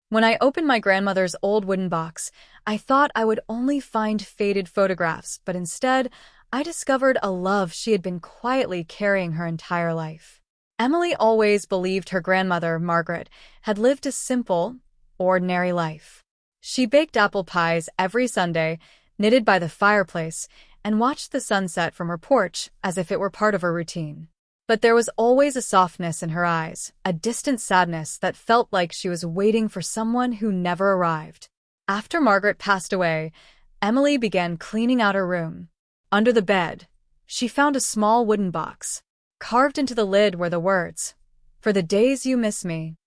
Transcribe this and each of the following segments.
When I opened my grandmother's old wooden box, I thought I would only find faded photographs, but instead, I discovered a love she had been quietly carrying her entire life. Emily always believed her grandmother, Margaret, had lived a simple, ordinary life. She baked apple pies every Sunday, knitted by the fireplace, and watched the sunset from her porch as if it were part of her routine. But there was always a softness in her eyes, a distant sadness that felt like she was waiting for someone who never arrived. After Margaret passed away, Emily began cleaning out her room. Under the bed, she found a small wooden box. Carved into the lid were the words, "For the days you miss me."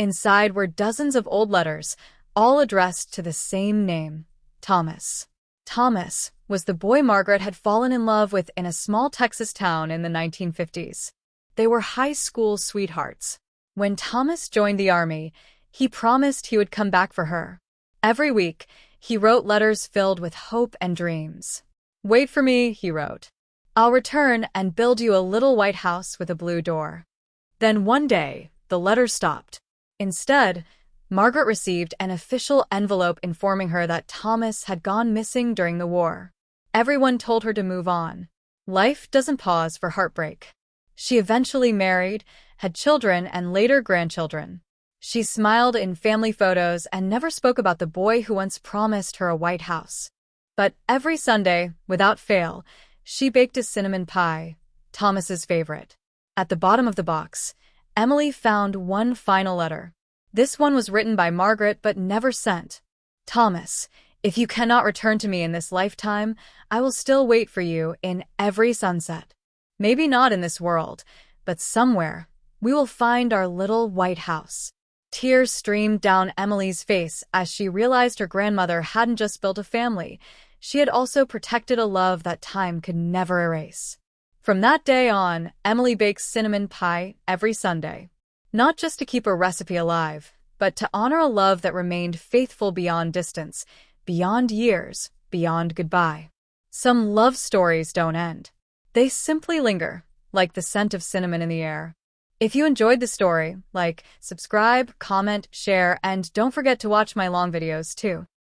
Inside were dozens of old letters, all addressed to the same name, Thomas. Thomas was the boy Margaret had fallen in love with in a small Texas town in the 1950s. They were high school sweethearts. When Thomas joined the army, he promised he would come back for her. Every week, he wrote letters filled with hope and dreams. "Wait for me," he wrote. "I'll return and build you a little white house with a blue door." Then one day, the letters stopped. Instead, Margaret received an official envelope informing her that Thomas had gone missing during the war. Everyone told her to move on. Life doesn't pause for heartbreak. She eventually married, had children, and later grandchildren. She smiled in family photos and never spoke about the boy who once promised her a white house. But every Sunday, without fail, she baked a cinnamon pie, Thomas's favorite. At the bottom of the box, Emily found one final letter. This one was written by Margaret but never sent. "Thomas, if you cannot return to me in this lifetime, I will still wait for you in every sunset. Maybe not in this world, but somewhere we will find our little white house." Tears streamed down Emily's face as she realized her grandmother hadn't just built a family, she had also protected a love that time could never erase. From that day on, Emily bakes cinnamon pie every Sunday. Not just to keep a recipe alive, but to honor a love that remained faithful beyond distance, beyond years, beyond goodbye. Some love stories don't end. They simply linger, like the scent of cinnamon in the air. If you enjoyed the story, subscribe, comment, share, and don't forget to watch my long videos too.